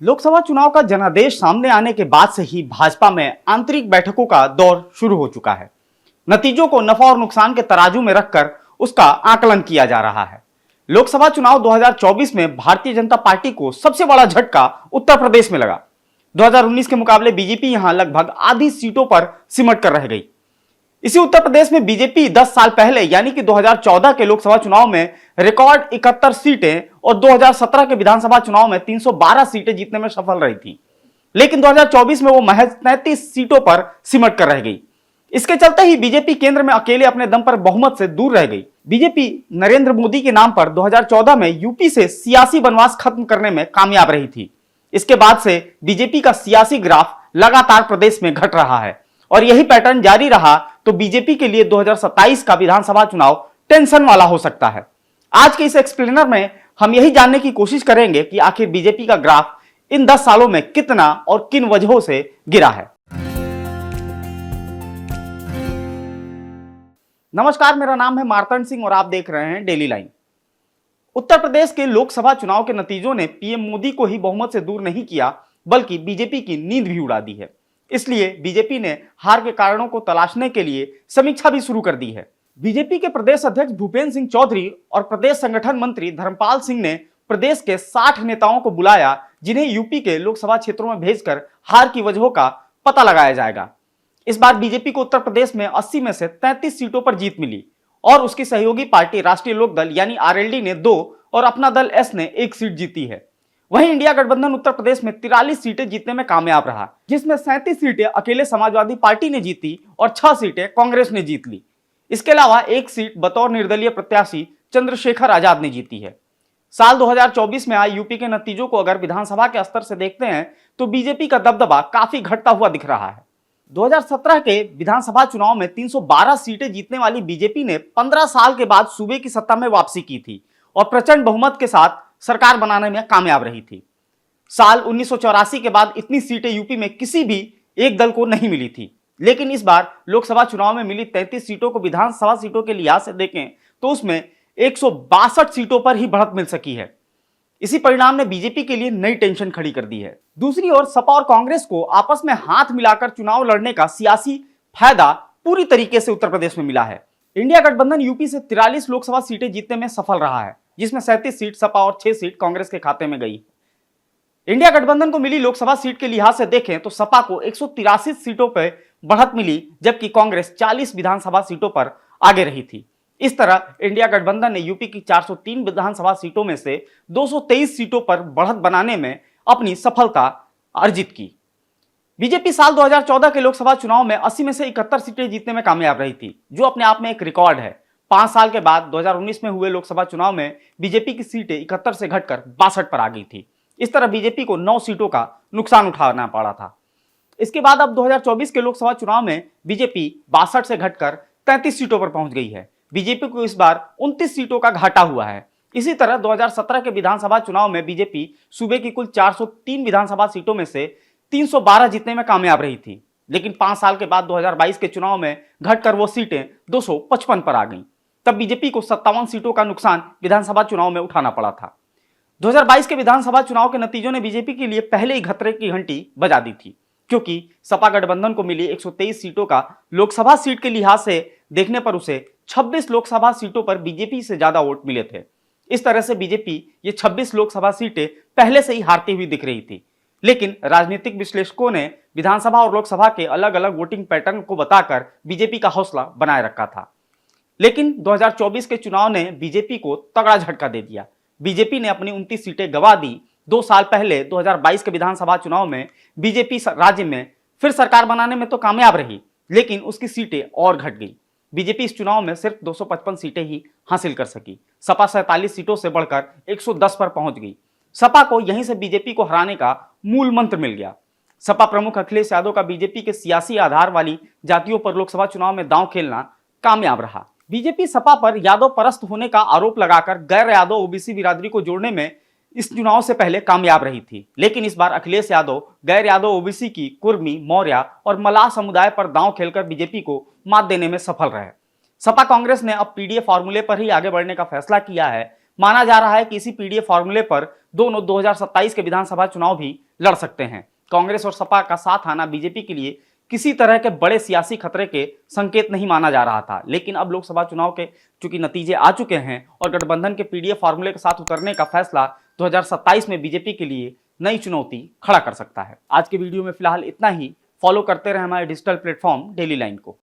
लोकसभा चुनाव का जनादेश सामने आने के बाद से ही भाजपा में आंतरिक बैठकों का दौर शुरू हो चुका है। नतीजों को नफा और नुकसान के तराजू में रखकर उसका आकलन किया जा रहा है। लोकसभा चुनाव 2024 में भारतीय जनता पार्टी को सबसे बड़ा झटका उत्तर प्रदेश में लगा। 2019 के मुकाबले बीजेपी यहां लगभग आधी सीटों पर सिमट कर रह गई। इसी उत्तर प्रदेश में बीजेपी 10 साल पहले यानी कि 2014 के लोकसभा चुनाव में रिकॉर्ड 71 सीटें और 2017 के विधानसभा चुनाव में 312 सीटें जीतने में सफल रही थी, लेकिन 2024 में वो महज 33 सीटों पर सिमट कर रह गई। इसके चलते ही बीजेपी केंद्र में अकेले अपने दम पर बहुमत से दूर रह गई। बीजेपी नरेंद्र मोदी के नाम पर 2014 में यूपी से सियासी वनवास खत्म करने में कामयाब रही थी। इसके बाद से बीजेपी का सियासी ग्राफ लगातार प्रदेश में घट रहा है और यही पैटर्न जारी रहा तो बीजेपी के लिए 2027 का विधानसभा चुनाव टेंशन वाला हो सकता है। आज के इस एक्सप्लेनर में हम यही जानने की कोशिश करेंगे कि आखिर बीजेपी का ग्राफ इन 10 सालों में कितना और किन वजहों से गिरा है। नमस्कार, मेरा नाम है मार्तंड सिंह और आप देख रहे हैं डेली लाइन। उत्तर प्रदेश के लोकसभा चुनाव के नतीजों ने पीएम मोदी को ही बहुमत से दूर नहीं किया बल्कि बीजेपी की नींद भी उड़ा दी है। इसलिए बीजेपी ने हार के कारणों को तलाशने के लिए समीक्षा भी शुरू कर दी है। बीजेपी के प्रदेश अध्यक्ष भूपेंद्र सिंह चौधरी और प्रदेश संगठन मंत्री धर्मपाल सिंह ने प्रदेश के 60 नेताओं को बुलाया, जिन्हें यूपी के लोकसभा क्षेत्रों में भेजकर हार की वजहों का पता लगाया जाएगा। इस बार बीजेपी को उत्तर प्रदेश में 80 में से 33 सीटों पर जीत मिली और उसकी सहयोगी पार्टी राष्ट्रीय लोकदल यानी आरएलडी ने 2 और अपना दल एस ने 1 सीट जीती है। वहीं इंडिया गठबंधन उत्तर प्रदेश में 43 सीटें जीतने में कामयाब रहा, जिसमें 37 सीटें अकेले समाजवादी पार्टी ने जीती और 6 सीटें कांग्रेस ने जीत ली। इसके अलावा 1 सीट बतौर निर्दलीय प्रत्याशी चंद्रशेखर आजाद ने जीती है। साल 2024 में आए यूपी के नतीजों को अगर विधानसभा के स्तर से देखते हैं तो बीजेपी का दबदबा काफी घटता हुआ दिख रहा है। 2017 के विधानसभा चुनाव में 312 सीटें जीतने वाली बीजेपी ने 15 साल के बाद सूबे की सत्ता में वापसी की थी और प्रचंड बहुमत के साथ सरकार बनाने में कामयाब रही थी। साल 1984 के बाद इतनी सीटें यूपी में किसी भी एक दल को नहीं मिली थी, लेकिन इस बार लोकसभा चुनाव में मिली 33 सीटों को विधानसभा सीटों के लिहाज से देखें तो उसमें 162 सीटों पर ही बढ़त मिल सकी है। इसी परिणाम ने बीजेपी के लिए नई टेंशन खड़ी कर दी है। दूसरी ओर सपा और कांग्रेस को आपस में हाथ मिलाकर चुनाव लड़ने का सियासी फायदा पूरी तरीके से उत्तर प्रदेश में मिला है। इंडिया गठबंधन यूपी से 43 लोकसभा सीटें जीतने में सफल रहा है, जिसमें 37 सीट सपा और 6 सीट कांग्रेस के खाते में गई। इंडिया गठबंधन को मिली लोकसभा सीट के लिहाज से देखें तो सपा को 183 सीटों पर बढ़त मिली, जबकि कांग्रेस 40 विधानसभा सीटों पर आगे रही थी। इस तरह इंडिया गठबंधन ने यूपी की 403 विधानसभा सीटों में से 223 सीटों पर बढ़त बनाने में अपनी सफलता अर्जित की। बीजेपी साल 2014 के लोकसभा चुनाव में 80 में से 71 सीटें जीतने में कामयाब रही थी, जो अपने आप में एक रिकॉर्ड है। 5 साल के बाद 2019 में हुए लोकसभा चुनाव में बीजेपी की सीटें 71 से घटकर 62 पर आ गई थी। इस तरह बीजेपी को 9 सीटों का नुकसान उठाना पड़ा था। इसके बाद अब 2024 के लोकसभा चुनाव में बीजेपी 62 से घटकर 33 सीटों पर पहुंच गई है। बीजेपी को इस बार 29 सीटों का घाटा हुआ है। इसी तरह 2017 के विधानसभा चुनाव में बीजेपी सूबे की कुल 403 विधानसभा सीटों में से 312 जीतने में कामयाब रही थी, लेकिन 5 साल के बाद 2022 के चुनाव में घटकर वो सीटें 255 पर आ गईं। तब बीजेपी को 57 सीटों का नुकसान विधानसभा चुनाव में उठाना पड़ा था। 2022 के विधानसभा चुनाव के नतीजों ने बीजेपी के लिए पहले ही खतरे की घंटी बजा दी थी, क्योंकि सपा गठबंधन को मिली 123 सीटों का लोकसभा सीट के लिहाज से देखने पर उसे 26 लोकसभा सीटों पर बीजेपी से ज्यादा वोट मिले थे। इस तरह से बीजेपी ये 26 लोकसभा सीटें पहले से ही हारती हुई दिख रही थी, लेकिन राजनीतिक विश्लेषकों ने विधानसभा और लोकसभा के अलग अलग वोटिंग पैटर्न को बताकर बीजेपी का हौसला बनाए रखा था। लेकिन 2024 के चुनाव ने बीजेपी को तगड़ा झटका दे दिया। बीजेपी ने अपनी 29 सीटें गंवा दी। 2 साल पहले 2022 के विधानसभा चुनाव में बीजेपी राज्य में फिर सरकार बनाने में तो कामयाब रही, लेकिन उसकी सीटें और घट गई। बीजेपी इस चुनाव में सिर्फ 255 सीटें ही हासिल कर सकी। सपा 47 सीटों से बढ़कर 110 पर पहुंच गई। सपा को यहीं से बीजेपी को हराने का मूल मंत्र मिल गया। सपा प्रमुख अखिलेश यादव का बीजेपी के सियासी आधार वाली जातियों पर लोकसभा चुनाव में दांव खेलना कामयाब रहा। बीजेपी सपा पर यादव परस्त होने का आरोप लगाकर गैर यादव ओबीसी बिरादरी को जोड़ने में इस चुनाव से पहले कामयाब रही थी, लेकिन इस बार अखिलेश यादव गैर यादव ओबीसी की कुर्मी, मौर्य और मलाह समुदाय पर दांव खेलकर बीजेपी को मात देने में सफल रहे। सपा कांग्रेस ने अब पीडीए फॉर्मूले पर ही आगे बढ़ने का फैसला किया है। माना जा रहा है कि इसी पीडीए फॉर्मूले पर दोनों 2027 के विधानसभा चुनाव भी लड़ सकते हैं। कांग्रेस और सपा का साथ आना बीजेपी के लिए किसी तरह के बड़े सियासी खतरे के संकेत नहीं माना जा रहा था, लेकिन अब लोकसभा चुनाव के चूंकि नतीजे आ चुके हैं और गठबंधन के पीडीएफ फार्मूले के साथ उतरने का फैसला 2027 में बीजेपी के लिए नई चुनौती खड़ा कर सकता है। आज के वीडियो में फिलहाल इतना ही। फॉलो करते रहे हमारे डिजिटल प्लेटफॉर्म डेली लाइन को।